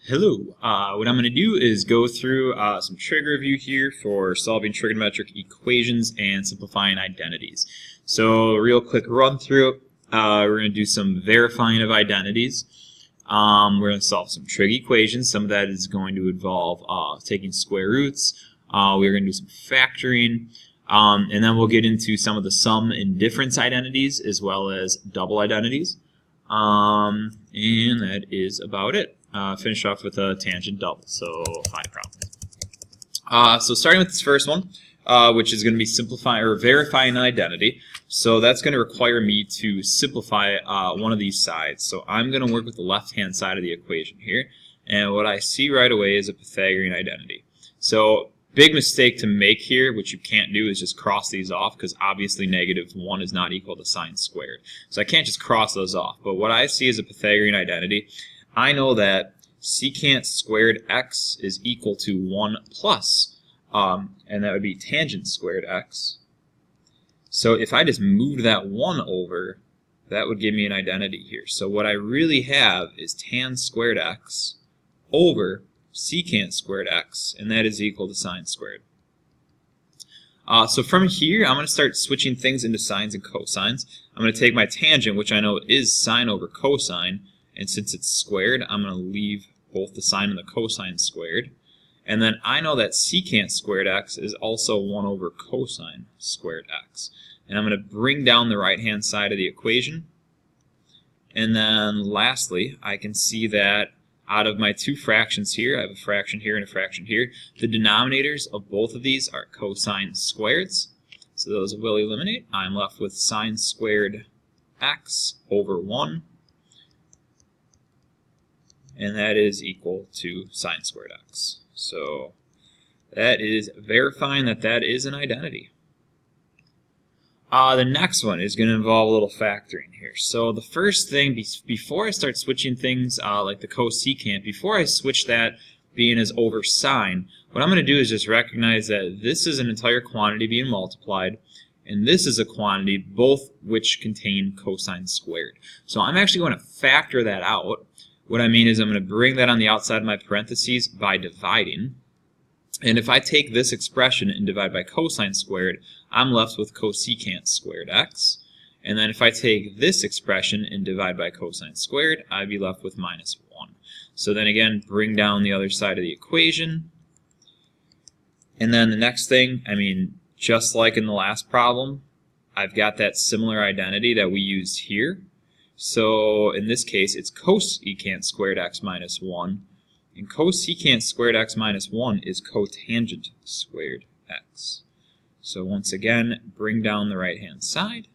Hello. What I'm going to do is go through some trig review here for solving trigonometric equations and simplifying identities. So, real quick run through. We're going to do some verifying of identities. We're going to solve some trig equations. Some of that is going to involve taking square roots. We're going to do some factoring. And then we'll get into some of the sum and difference identities as well as double identities. And that is about it. Finish off with a tangent double, so 5 problems. So starting with this first one, which is going to be simplifying or verifying an identity. So that's going to require me to simplify one of these sides. So I'm going to work with the left-hand side of the equation here. And what I see right away is a Pythagorean identity. So big mistake to make here, which you can't do, is just cross these off, because obviously -1 is not equal to sine squared. So I can't just cross those off. But what I see is a Pythagorean identity. I know that secant squared x is equal to 1 plus, and that would be tangent squared x. So if I just moved that 1 over, that would give me an identity here. So what I really have is tan squared x over secant squared x, and that is equal to sine squared. So from here, I'm going to start switching things into sines and cosines. I'm going to take my tangent, which I know is sine over cosine, and since it's squared, I'm going to leave both the sine and the cosine squared. And then I know that secant squared x is also 1 over cosine squared x. And I'm going to bring down the right-hand side of the equation. And then lastly, I can see that out of my two fractions here, I have a fraction here and a fraction here, the denominators of both of these are cosine squareds. So those will eliminate. I'm left with sine squared x over 1. And that is equal to sine squared x. So that is verifying that that is an identity. The next one is going to involve a little factoring here. So the first thing, before I start switching things like the cosecant, before I switch that being as over sine, what I'm going to do is just recognize that this is an entire quantity being multiplied, and this is a quantity, both which contain cosine squared. So I'm actually going to factor that out. What I mean is I'm going to bring that on the outside of my parentheses by dividing. And if I take this expression and divide by cosine squared, I'm left with cosecant squared x. And then if I take this expression and divide by cosine squared, I'd be left with -1. So then again, bring down the other side of the equation. And then the next thing, just like in the last problem, I've got that similar identity that we used here. So in this case, it's cosecant squared x minus 1. And cosecant squared x minus 1 is cotangent squared x. So once again, bring down the right-hand side.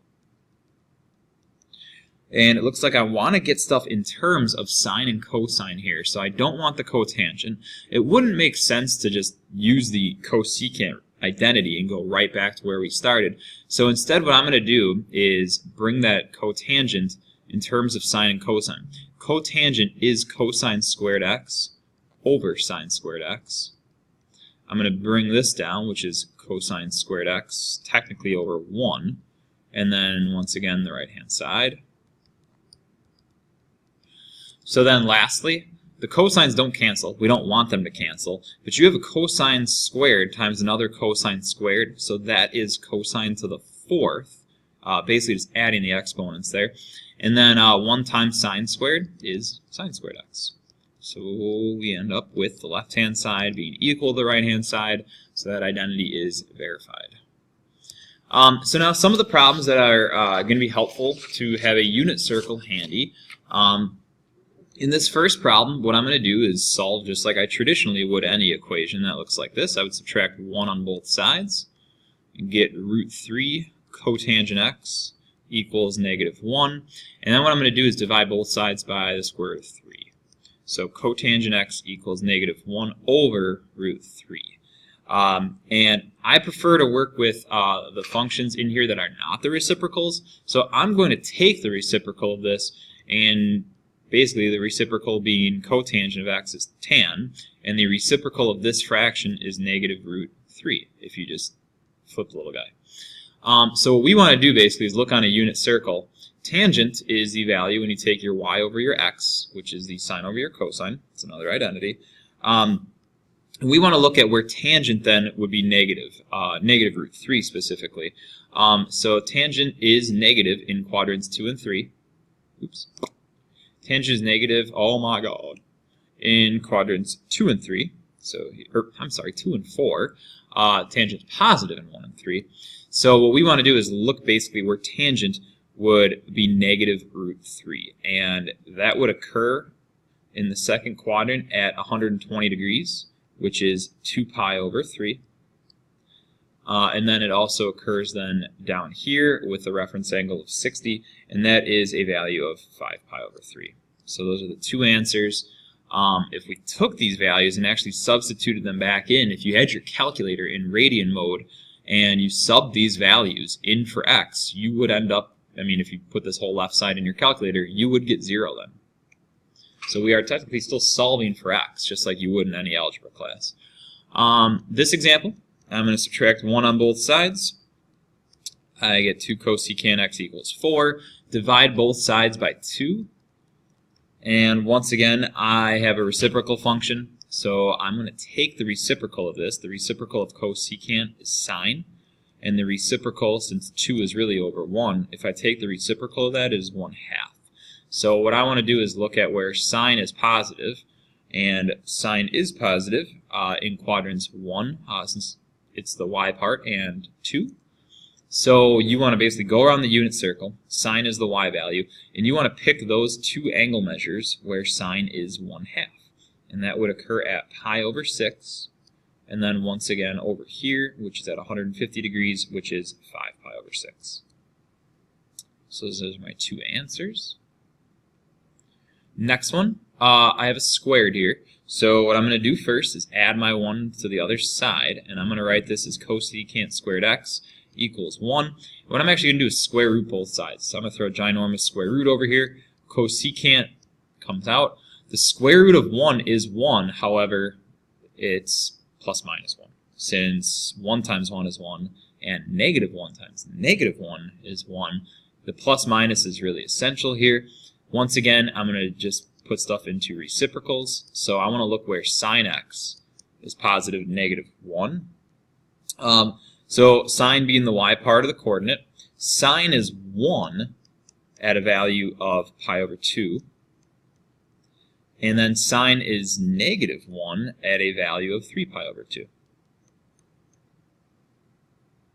And it looks like I want to get stuff in terms of sine and cosine here. So I don't want the cotangent. It wouldn't make sense to just use the cosecant identity and go right back to where we started. So instead what I'm going to do is bring that cotangent in terms of sine and cosine. Cotangent is cosine squared x over sine squared x. I'm going to bring this down, which is cosine squared x, technically over 1. And then, once again, the right-hand side. So then, lastly, the cosines don't cancel. We don't want them to cancel. But you have a cosine squared times another cosine squared, so that is cosine to the 4th. Basically just adding the exponents there. And then 1 times sine squared is sine squared x. So we end up with the left-hand side being equal to the right-hand side, so that identity is verified. So now some of the problems that are going to be helpful to have a unit circle handy. In this first problem, what I'm going to do is solve just like I traditionally would any equation that looks like this. I would subtract 1 on both sides and get √3 cotangent x equals -1. And then what I'm going to do is divide both sides by the square root of 3. So cotangent x equals -1 over √3. And I prefer to work with the functions in here that are not the reciprocals. So I'm going to take the reciprocal of this, and basically the reciprocal being cotangent of x is tan, and the reciprocal of this fraction is -√3 if you just flip the little guy. So what we want to do basically is look on a unit circle Tangent is the value when you take your y over your x, which is the sine over your cosine. It's another identity. We want to look at where tangent then would be negative, negative root 3 specifically. So tangent is negative in quadrants 2 and 3. Oops. Tangent is negative, oh my god, in quadrants 2 and 3. So, I'm sorry, 2 and 4. Tangent is positive in 1 and 3. So what we want to do is look basically where tangent would be negative root 3. And that would occur in the second quadrant at 120 degrees, which is 2 pi over 3. And then it also occurs then down here with a reference angle of 60, and that is a value of 5 pi over 3. So those are the two answers. If we took these values and actually substituted them back in, if you had your calculator in radian mode and you subbed these values in for x, you would end up, I mean, if you put this whole left side in your calculator, you would get 0 then. So we are technically still solving for x, just like you would in any algebra class. This example, I'm going to subtract 1 on both sides. I get 2 cosecant x equals 4. Divide both sides by 2. And once again, I have a reciprocal function. So I'm going to take the reciprocal of this. The reciprocal of cosecant is sine. And the reciprocal, since 2 is really over 1, if I take the reciprocal of that, it is 1/2. So what I want to do is look at where sine is positive. And sine is positive in quadrants 1, since it's the y part, and 2. So you want to basically go around the unit circle, sine is the y value, and you want to pick those two angle measures where sine is 1/2. And that would occur at pi over 6, and then once again over here, which is at 150 degrees, which is 5 pi over 6. So those are my two answers. Next one, I have a squared here. So what I'm going to do first is add my 1 to the other side, and I'm going to write this as cosecant squared x equals 1. What I'm actually going to do is square root both sides. So I'm going to throw a ginormous square root over here. Cosecant comes out. The square root of 1 is 1, however, it's plus minus 1. Since 1 times 1 is 1, and negative 1 times negative 1 is 1, the plus minus is really essential here. Once again, I'm going to just put stuff into reciprocals. So I want to look where sine x is positive negative 1. So sine being the y part of the coordinate, sine is 1 at a value of pi over 2. And then sine is negative 1 at a value of 3 pi over 2.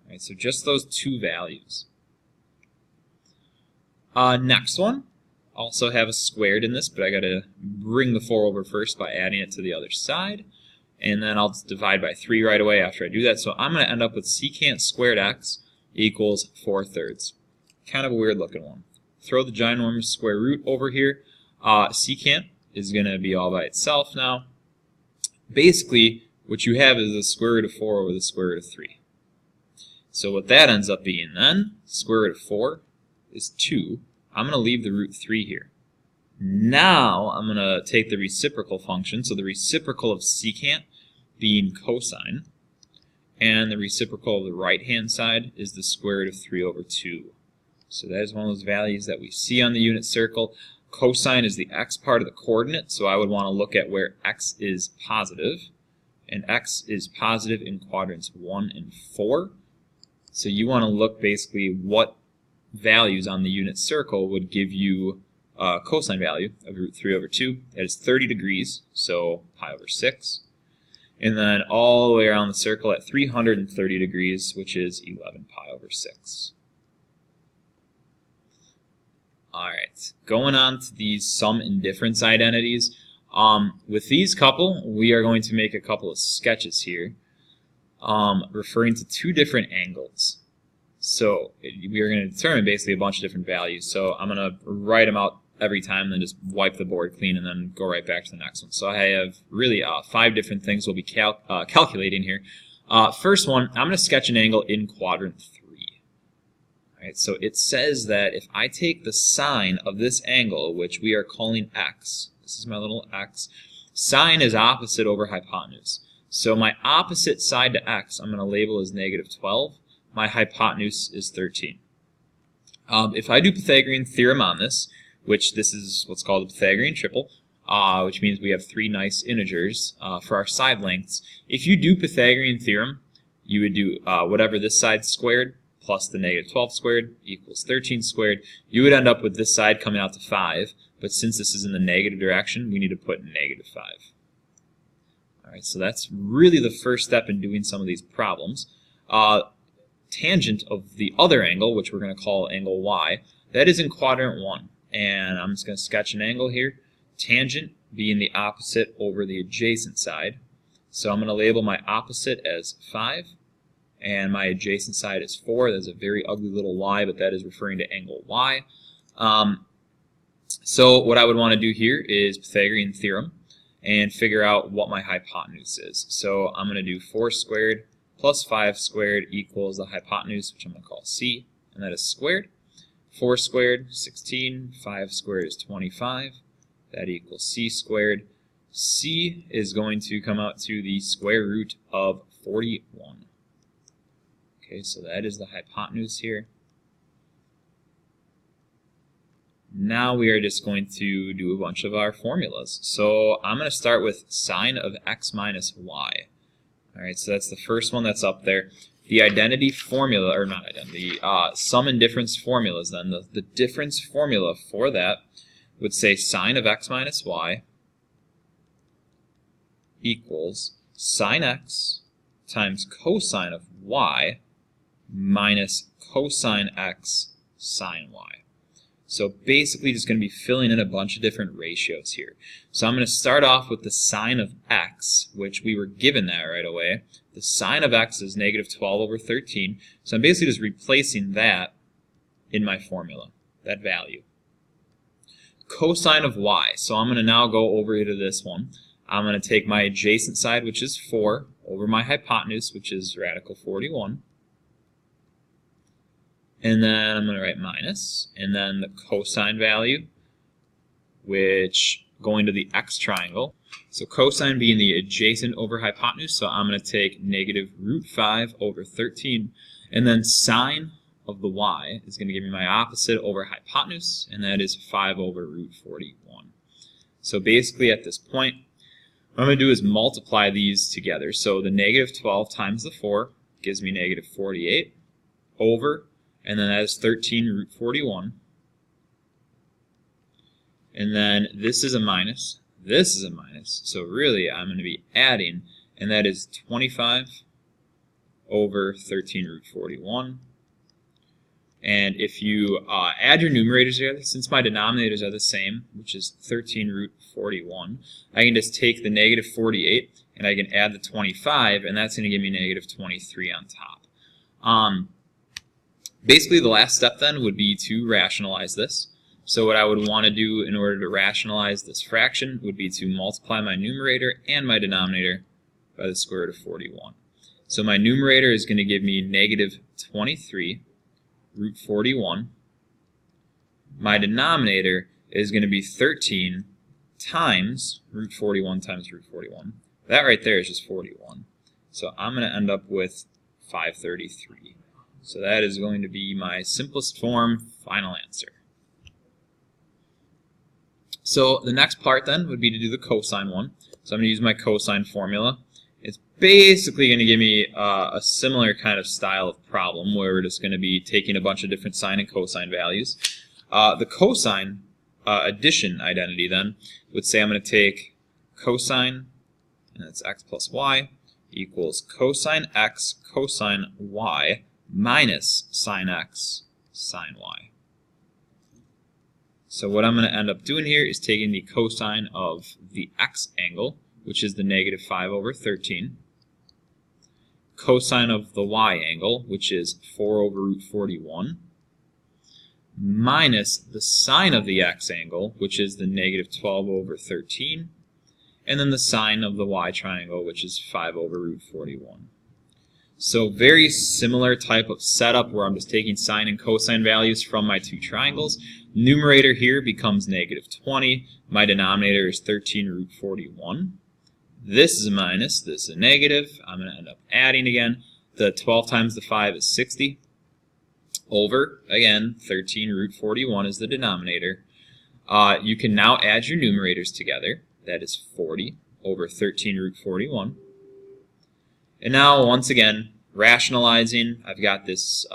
All right, so just those two values. Next one. Also have a squared in this, but I got to bring the 4 over first by adding it to the other side. And then I'll just divide by 3 right away after I do that. So I'm going to end up with secant squared x equals 4/3. Kind of a weird looking one. Throw the ginormous square root over here. Secant is going to be all by itself now. Basically, what you have is the square root of 4 over the square root of 3. So what that ends up being then, square root of 4 is 2. I'm going to leave the root 3 here. Now I'm going to take the reciprocal function, so the reciprocal of secant being cosine, and the reciprocal of the right-hand side is the square root of 3 over 2. So that is one of those values that we see on the unit circle. Cosine is the x part of the coordinate, so I would want to look at where x is positive, and x is positive in quadrants 1 and 4. So you want to look basically what values on the unit circle would give you a cosine value of root 3 over 2. That is 30 degrees, so pi over 6. And then all the way around the circle at 330 degrees, which is 11 pi over 6. Alright, going on to these sum and difference identities. With these couple, we are going to make a couple of sketches here referring to two different angles. So we are going to determine basically a bunch of different values. So I'm going to write them out every time, then just wipe the board clean and then go right back to the next one. So I have really 5 different things we'll be calculating here. First one, I'm going to sketch an angle in quadrant 3. All right, so it says that if I take the sine of this angle, which we are calling x, this is my little x, sine is opposite over hypotenuse. So my opposite side to x I'm going to label as negative 12. My hypotenuse is 13. If I do Pythagorean theorem on this, which this is what's called a Pythagorean triple, which means we have three nice integers for our side lengths. If you do Pythagorean theorem, you would do whatever this side squared plus the negative 12 squared equals 13 squared. You would end up with this side coming out to 5, but since this is in the negative direction, we need to put negative 5. Alright, so that's really the first step in doing some of these problems. Tangent of the other angle, which we're going to call angle y, that is in quadrant 1. And I'm just going to sketch an angle here. Tangent being the opposite over the adjacent side. So I'm going to label my opposite as 5, and my adjacent side is 4. That's a very ugly little y, but that is referring to angle y. So what I would want to do here is Pythagorean theorem and figure out what my hypotenuse is. So I'm going to do 4 squared plus 5 squared equals the hypotenuse, which I'm going to call c, and that is squared. 4 squared, 16, 5 squared is 25. That equals c squared. C is going to come out to the square root of 41. Okay, so that is the hypotenuse here. Now we are just going to do a bunch of our formulas. So I'm going to start with sine of x minus y. Alright, so that's the first one that's up there. The identity formula, or not identity, sum and difference formulas then. The difference formula for that would say sine of x minus y equals sine x times cosine of y minus cosine x sine y. So basically just going to be filling in a bunch of different ratios here. So I'm going to start off with the sine of x, which we were given that right away. The sine of x is negative 12 over 13. So I'm basically just replacing that in my formula, that value. Cosine of y. So I'm going to now go over to this one. I'm going to take my adjacent side, which is 4, over my hypotenuse, which is radical 41. And then I'm going to write minus, and then the cosine value, which going to the x triangle. So cosine being the adjacent over hypotenuse, so I'm going to take negative root 5 over 13. And then sine of the y is going to give me my opposite over hypotenuse, and that is 5 over root 41. So basically at this point, what I'm going to do is multiply these together. So the negative 12 times the 4 gives me negative 48 over, and then that is 13 root 41. And then this is a minus, this is a minus. So really I'm going to be adding, and that is 25 over 13 root 41. And if you add your numerators together, since my denominators are the same, which is 13 root 41, I can just take the negative 48 and I can add the 25, and that's going to give me negative 23 on top. Basically, the last step then would be to rationalize this. So what I would want to do in order to rationalize this fraction would be to multiply my numerator and my denominator by the square root of 41. So my numerator is going to give me negative 23 root 41. My denominator is going to be 13 times root 41 times root 41. That right there is just 41. So I'm going to end up with 533. So that is going to be my simplest form final answer. So the next part then would be to do the cosine one. So I'm going to use my cosine formula. It's basically going to give me a similar kind of style of problem where we're just going to be taking a bunch of different sine and cosine values. The cosine addition identity then would say I'm going to take cosine, and that's x plus y, equals cosine x cosine y minus sine x sine y. So what I'm going to end up doing here is taking the cosine of the x angle, which is the negative 5 over 13, cosine of the y angle, which is 4 over root 41, minus the sine of the x angle, which is the negative 12 over 13, and then the sine of the y triangle, which is 5 over root 41. So very similar type of setup where I'm just taking sine and cosine values from my two triangles. Numerator here becomes negative 20. My denominator is 13 root 41. This is a minus, this is a negative. I'm going to end up adding again. The 12 times the 5 is 60 over, again, 13 root 41 is the denominator. You can now add your numerators together. That is 40 over 13 root 41. And now, once again, rationalizing, I've got this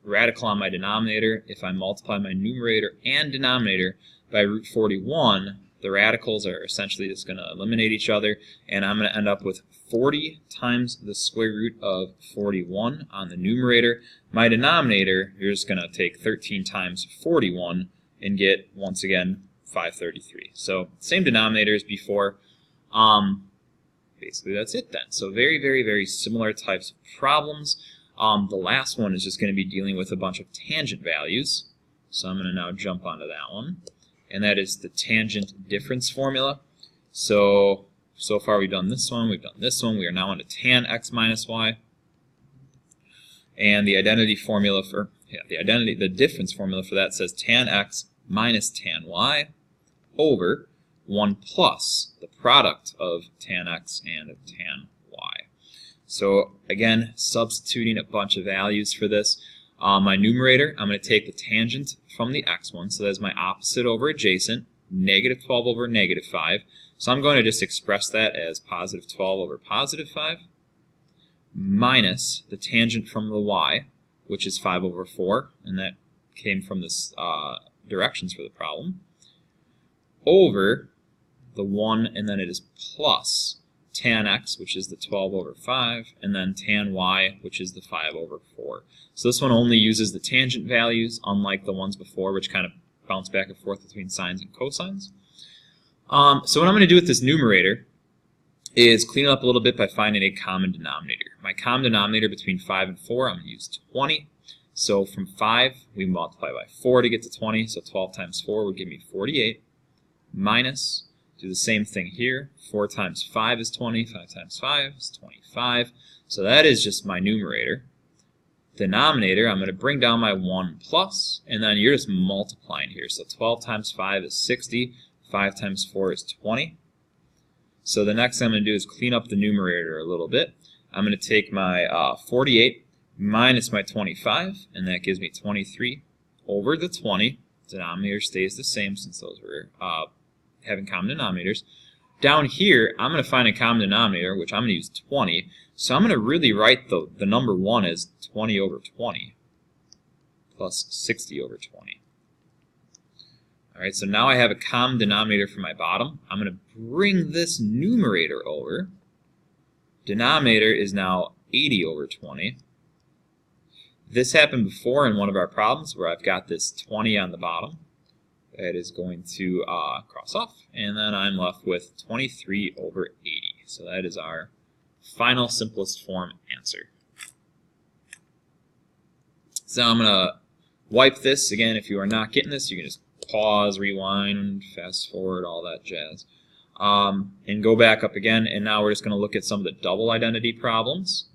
radical on my denominator. If I multiply my numerator and denominator by root 41, the radicals are essentially just going to eliminate each other, and I'm going to end up with 40 times the square root of 41 on the numerator. My denominator, you're just going to take 13 times 41 and get, once again, 533. So same denominator as before. Basically, that's it then. So very, very, very similar types of problems. The last one is just going to be dealing with a bunch of tangent values. So I'm going to now jump onto that one. And that is the tangent difference formula. So far we've done this one, we've done this one. We are now on to tan x minus y. And the identity formula for, the difference formula for that says tan x minus tan y over 1 plus the product of tan x and of tan y. So again, substituting a bunch of values for this. My numerator, I'm going to take the tangent from the x one, so that's my opposite over adjacent, negative 12 over negative 5. So I'm going to just express that as positive 12 over positive 5, minus the tangent from the y, which is 5 over 4, and that came from this directions for the problem, over the 1, and then it is plus tan x, which is the 12 over 5, and then tan y, which is the 5 over 4. So this one only uses the tangent values, unlike the ones before, which kind of bounce back and forth between sines and cosines. So what I'm going to do with this numerator is clean it up a little bit by finding a common denominator. My common denominator between 5 and 4, I'm going to use 20. So from 5, we multiply by 4 to get to 20, so 12 times 4 would give me 48, minus, do the same thing here, 4 times 5 is 20, 5 times 5 is 25, so that is just my numerator. Denominator, I'm going to bring down my 1 plus, and then you're just multiplying here, so 12 times 5 is 60, 5 times 4 is 20. So the next thing I'm going to do is clean up the numerator a little bit. I'm going to take my 48 minus my 25, and that gives me 23 over the 20. Denominator stays the same since those were having common denominators. Down here, I'm going to find a common denominator, which I'm going to use 20. So I'm going to really write the number 1 as 20 over 20 plus 60 over 20. Alright, so now I have a common denominator for my bottom. I'm going to bring this numerator over. Denominator is now 80 over 20. This happened before in one of our problems where I've got this 20 on the bottom. That is going to cross off, and then I'm left with 23 over 80. So that is our final simplest form answer. So I'm going to wipe this. Again, if you are not getting this, you can just pause, rewind, fast forward, all that jazz. And go back up again, and now we're just going to look at some of the double identity problems.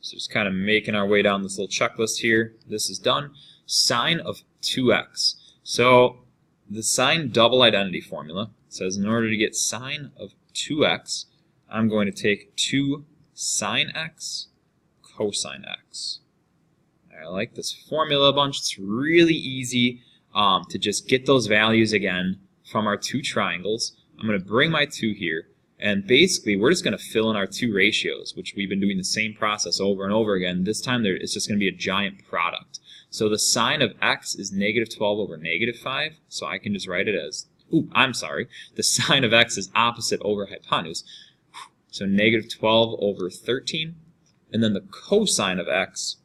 So just kind of making our way down this little checklist here. This is done. Sine of 2x. So the sine double identity formula says in order to get sine of 2x, I'm going to take 2 sine x cosine x. I like this formula a bunch. It's really easy to just get those values again from our two triangles. I'm going to bring my 2 here, and basically we're just going to fill in our two ratios, which we've been doing the same process over and over again. This time it's just going to be a giant product. So the sine of x is negative 12 over negative 5, so I can just write it as, the sine of x is opposite over hypotenuse. So negative 12 over 13, and then the cosine of x,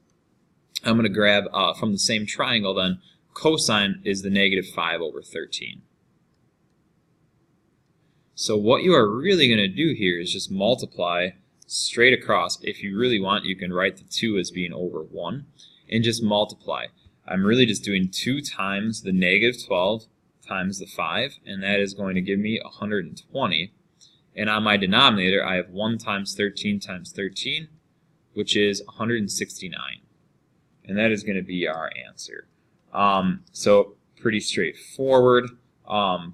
I'm going to grab from the same triangle then, cosine is the negative 5 over 13. So what you are really going to do here is just multiply straight across. If you really want, you can write the 2 as being over 1. And just multiply. I'm really just doing 2 times the negative 12 times the 5, and that is going to give me 120. And on my denominator, I have 1 times 13 times 13, which is 169. And that is going to be our answer. So pretty straightforward.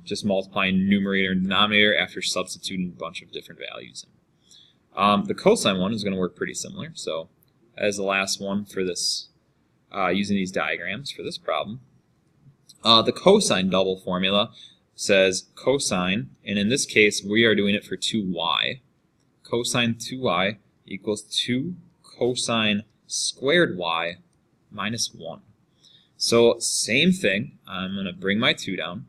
Just multiplying numerator and denominator after substituting a bunch of different values in. The cosine one is going to work pretty similar. So as the last one for this using these diagrams for this problem. The cosine double formula says cosine, and in this case we are doing it for 2y. Cosine 2y equals 2 cosine squared y minus 1. So same thing, I'm going to bring my 2 down.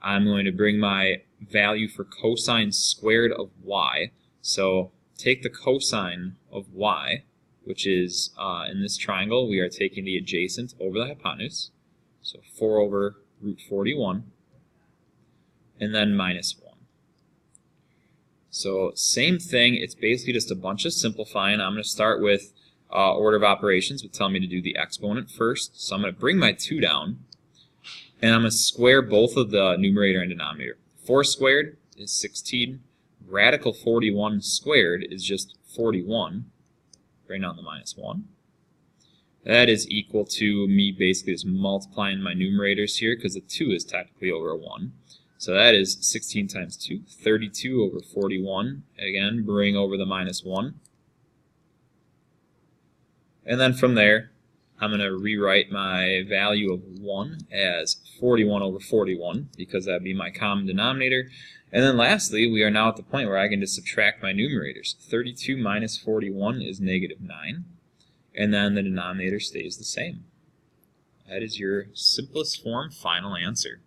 I'm going to bring my value for cosine squared of y. So take the cosine of y, which is, in this triangle, we are taking the adjacent over the hypotenuse. So 4 over root 41, and then minus 1. So same thing, it's basically just a bunch of simplifying. I'm going to start with order of operations, would tell me to do the exponent first. So I'm going to bring my 2 down, and I'm going to square both of the numerator and denominator. 4 squared is 16. Radical 41 squared is just 41. Bring down the minus 1. That is equal to me basically just multiplying my numerators here, because the 2 is technically over a 1. So that is 16 times 2, 32 over 41. Again, bring over the minus 1. And then from there, I'm going to rewrite my value of 1 as 41 over 41, because that would be my common denominator. And then lastly, we are now at the point where I can just subtract my numerators. 32 minus 41 is negative 9. And then the denominator stays the same. That is your simplest form final answer.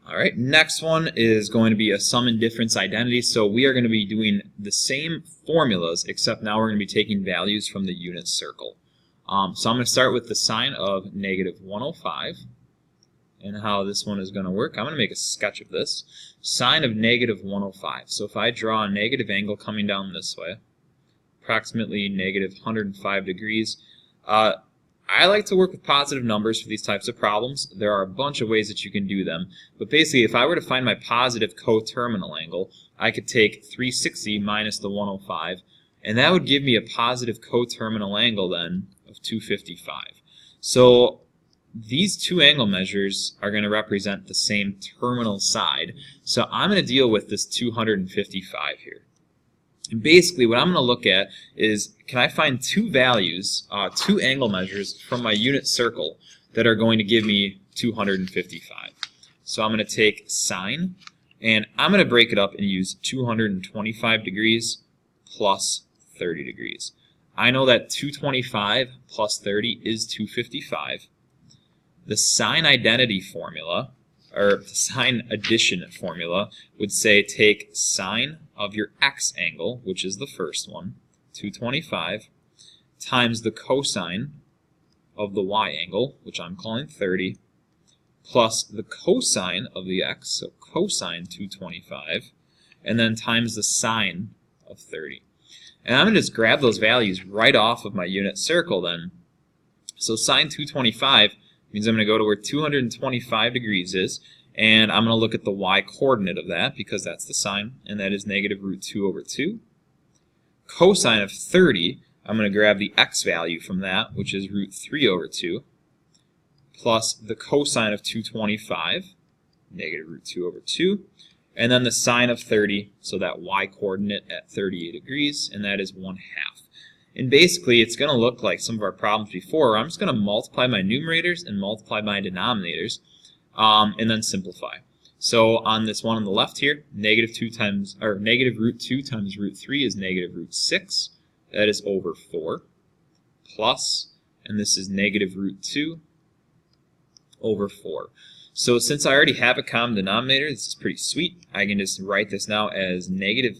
Alright, next one is going to be a sum and difference identity. So we are going to be doing the same formulas, except now we're going to be taking values from the unit circle. So I'm going to start with the sine of negative 105. And how this one is going to work. I'm going to make a sketch of this. Sine of negative 105. So if I draw a negative angle coming down this way, approximately negative 105 degrees. I like to work with positive numbers for these types of problems. There are a bunch of ways that you can do them. But basically, if I were to find my positive coterminal angle, I could take 360 minus the 105, and that would give me a positive coterminal angle then of 255. So these two angle measures are going to represent the same terminal side. So I'm going to deal with this 255 here. And basically what I'm going to look at is, can I find two values, two angle measures from my unit circle that are going to give me 255. So I'm going to take sine, and I'm going to break it up and use 225 degrees plus 30 degrees. I know that 225 plus 30 is 255. The sine identity formula, or the sine addition formula, would say take sine of your x angle, which is the first one, 225, times the cosine of the y angle, which I'm calling 30, plus the cosine of the x, so cosine 225, and then times the sine of 30. And I'm going to just grab those values right off of my unit circle then. So sine 225 means I'm going to go to where 225 degrees is, and I'm going to look at the y-coordinate of that, because that's the sine, and that is negative root 2 over 2. Cosine of 30, I'm going to grab the x value from that, which is root 3 over 2, plus the cosine of 225, negative root 2 over 2, and then the sine of 30, so that y-coordinate at 38 degrees, and that is 1/2. And basically, it's going to look like some of our problems before, where I'm just going to multiply my numerators and multiply my denominators, and then simplify. So on this one on the left here, negative root 2 times root 3 is negative root 6. That is over 4. Plus, and this is negative root 2 over 4. So since I already have a common denominator, this is pretty sweet. I can just write this now as negative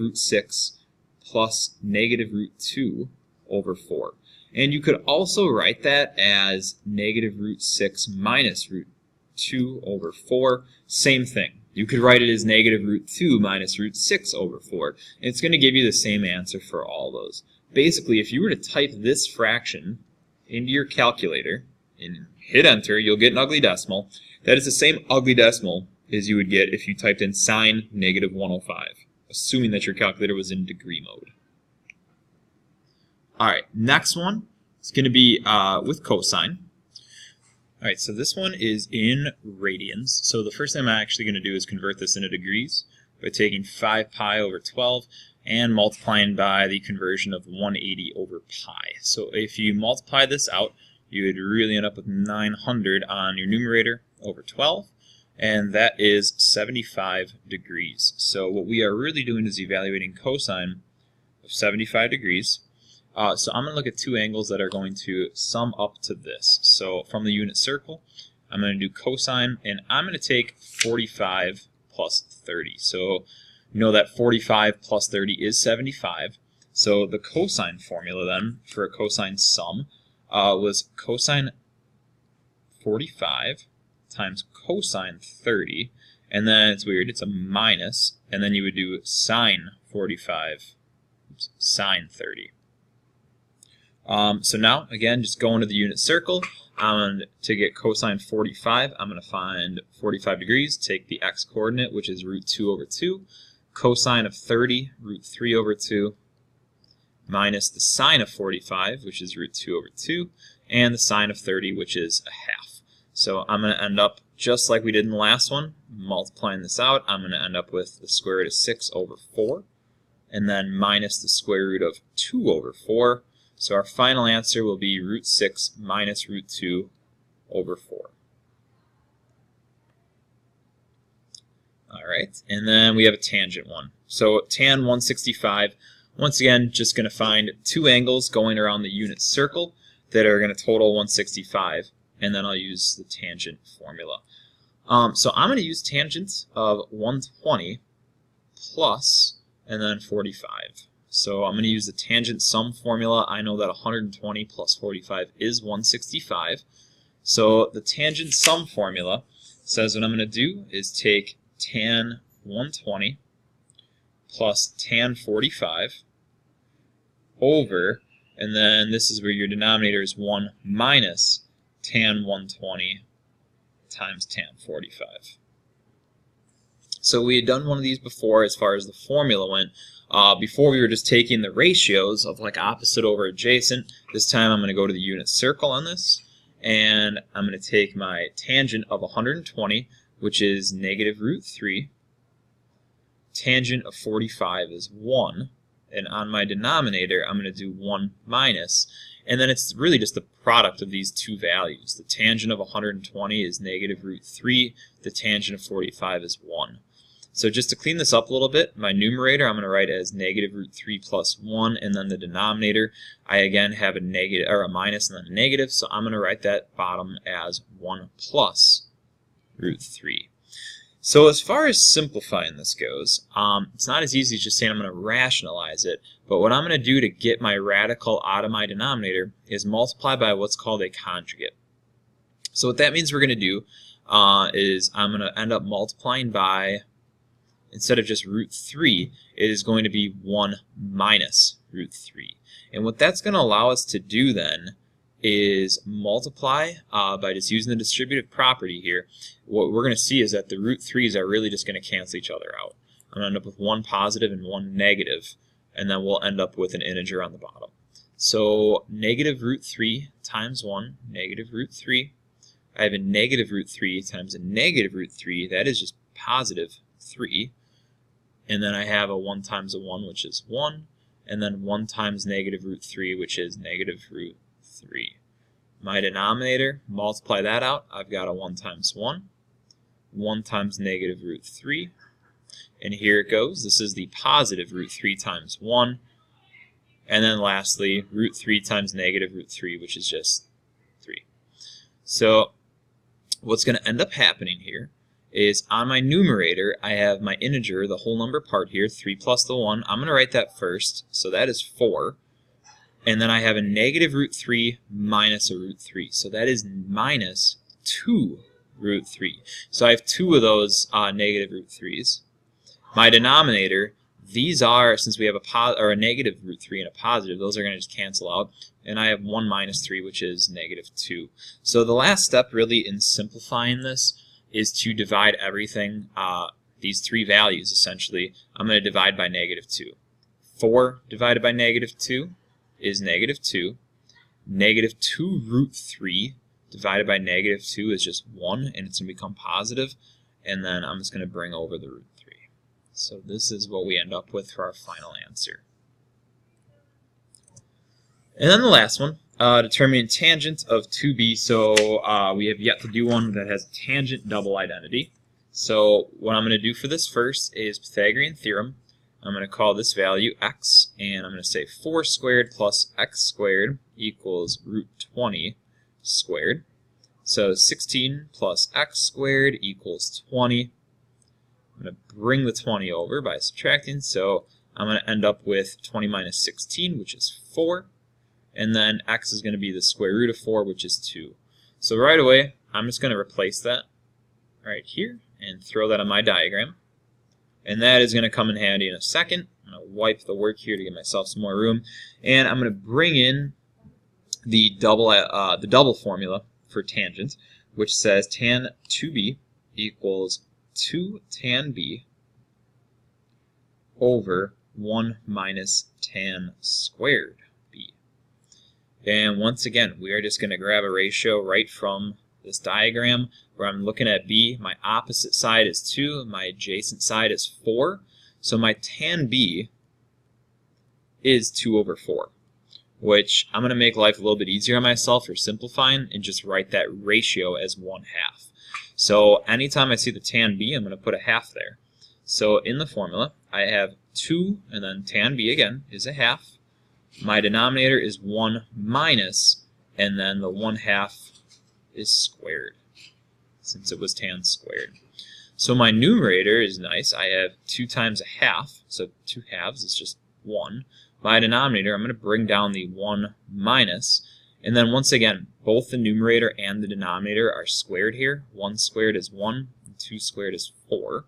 root 6 plus negative root 2 over 4. And you could also write that as negative root 6 minus root 2 over 4. Same thing. You could write it as negative root 2 minus root 6 over 4. And it's going to give you the same answer for all those. Basically, if you were to type this fraction into your calculator and hit enter, you'll get an ugly decimal. That is the same ugly decimal as you would get if you typed in sine negative 105, assuming that your calculator was in degree mode. Alright, next one is going to be with cosine. Alright, so this one is in radians. So the first thing I'm actually going to do is convert this into degrees by taking 5 pi over 12. and multiplying by the conversion of 180 over pi. So if you multiply this out, you would really end up with 900 on your numerator over 12, and that is 75 degrees. So what we are really doing is evaluating cosine of 75 degrees. So I'm going to look at two angles that are going to sum up to this. So from the unit circle, I'm going to do cosine, and I'm going to take 45 plus 30. So you know that 45 plus 30 is 75. So the cosine formula then for a cosine sum was cosine 45 times cosine 30, and then it's weird, it's a minus, and then you would do sine 45, sine 30. So now, again, just going to the unit circle, to get cosine 45, I'm going to find 45 degrees, take the x-coordinate, which is root 2 over 2, cosine of 30, root 3 over 2, minus the sine of 45, which is root 2 over 2, and the sine of 30, which is a half. So I'm going to end up, just like we did in the last one, multiplying this out, I'm going to end up with the square root of 6 over 4, and then minus the square root of 2 over 4. So our final answer will be root 6 minus root 2 over 4. Alright, and then we have a tangent one. So tan 165, once again, just going to find two angles going around the unit circle that are going to total 165, and then I'll use the tangent formula. So I'm going to use tangent of 120 plus, and then 45. So I'm going to use the tangent sum formula. I know that 120 plus 45 is 165. So the tangent sum formula says what I'm going to do is take tan 120 plus tan 45 over, and then this is where your denominator is 1 minus tan 120 times tan 45. So we had done one of these before as far as the formula went. Before we were just taking the ratios of like opposite over adjacent. This time I'm going to go to the unit circle on this, and I'm going to take my tangent of 120, which is negative root 3. Tangent of 45 is 1, and on my denominator I'm going to do 1 minus, and then it's really just the product of these two values. The tangent of 120 is negative root 3, the tangent of 45 is 1. So just to clean this up a little bit, my numerator I'm going to write as negative root 3 plus 1, and then the denominator, I again have a negative or a minus and then a negative, so I'm going to write that bottom as 1 plus root 3. So as far as simplifying this goes, it's not as easy as just saying I'm going to rationalize it, but what I'm going to do to get my radical out of my denominator is multiply by what's called a conjugate. So what that means we're going to do is I'm going to end up multiplying by, instead of just root 3, it is going to be 1 minus root 3. And what that's going to allow us to do then is multiply by just using the distributive property here. What we're going to see is that the root 3's are really just going to cancel each other out. I'm going to end up with 1 positive and 1 negative, and then we'll end up with an integer on the bottom. So negative root 3 times 1, negative root 3. I have a negative root 3 times a negative root 3. That is just positive 3. And then I have a 1 times a 1, which is 1. And then 1 times negative root 3, which is negative root 3. My denominator, multiply that out. I've got a 1 times 1. 1 times negative root 3. And here it goes. This is the positive root 3 times 1. And then lastly, root 3 times negative root 3, which is just 3. So what's going to end up happening here is on my numerator, I have my integer, the whole number part here, 3 plus the 1. I'm going to write that first, so that is 4. And then I have a negative root 3 minus a root 3, so that is minus 2 root 3. So I have two of those negative root 3's. My denominator, these are, since we have a negative root 3 and a positive, those are going to just cancel out. And I have 1 minus 3, which is negative 2. So the last step really in simplifying this is to divide everything, these three values essentially, I'm going to divide by negative 2. 4 divided by negative 2 is negative 2. Negative 2 root 3 divided by negative 2 is just 1, and it's going to become positive. And then I'm just going to bring over the root 3. So this is what we end up with for our final answer. And then the last one, determining tangent of 2b. So we have yet to do one that has tangent double identity. So what I'm going to do for this first is Pythagorean theorem. I'm going to call this value x, and I'm going to say 4 squared plus x squared equals root 20 squared. So 16 plus x squared equals 20. I'm going to bring the 20 over by subtracting, so I'm going to end up with 20 minus 16, which is 4. And then x is going to be the square root of 4, which is 2. So right away, I'm just going to replace that right here and throw that on my diagram. And that is going to come in handy in a second. I'm going to wipe the work here to give myself some more room. And I'm going to bring in the double formula for tangent, which says tan 2b equals 2 tan b over 1 minus tan squared b. And once again, we are just going to grab a ratio right from this diagram where I'm looking at b. My opposite side is 2, my adjacent side is 4. So my tan b is 2 over 4, which I'm going to make life a little bit easier on myself for simplifying and just write that ratio as 1/2. So anytime I see the tan b, I'm going to put a half there. So in the formula, I have 2, and then tan b again is a half. My denominator is 1 minus, and then the 1/2 is squared, since it was tan squared. So my numerator is nice. I have 2 times a half, so 2 halves is just 1. My denominator, I'm going to bring down the 1 minus, and then once again, both the numerator and the denominator are squared here. 1 squared is 1, and 2 squared is 4.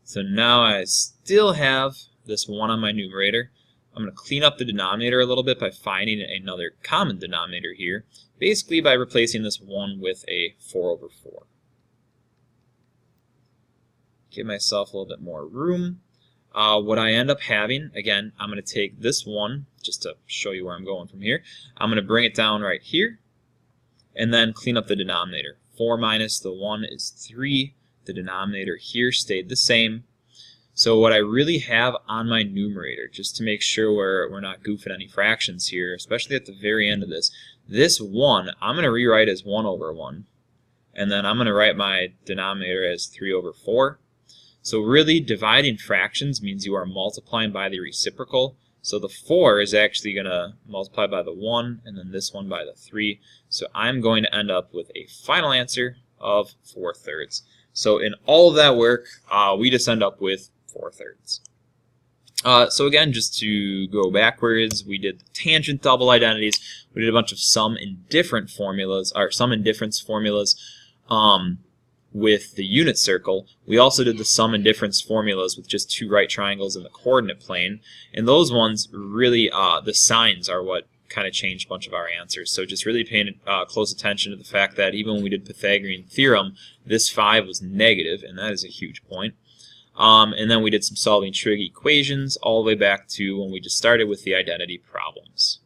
So now I still have this 1 on my numerator. I'm going to clean up the denominator a little bit by finding another common denominator here, basically by replacing this 1 with a 4 over 4. Give myself a little bit more room. What I end up having, again, I'm going to take this 1, just to show you where I'm going from here. I'm going to bring it down right here, and then clean up the denominator. 4 minus the 1 is 3. The denominator here stayed the same. So what I really have on my numerator, just to make sure we're not goofing any fractions here, especially at the very end of this 1, I'm going to rewrite as 1 over 1. And then I'm going to write my denominator as 3 over 4. So really, dividing fractions means you are multiplying by the reciprocal. So the 4 is actually going to multiply by the 1, and then this one by the 3. So I'm going to end up with a final answer of 4/3. So in all of that work, we just end up with 4/3. So again, just to go backwards, we did the tangent double identities. We did a bunch of sum and difference formulas with the unit circle. We also did the sum and difference formulas with just 2 right triangles in the coordinate plane. And those ones really, the signs are what kind of changed a bunch of our answers. So just really paying close attention to the fact that even when we did Pythagorean theorem, this 5 was negative, and that is a huge point. And then we did some solving trig equations all the way back to when we just started with the identity problems.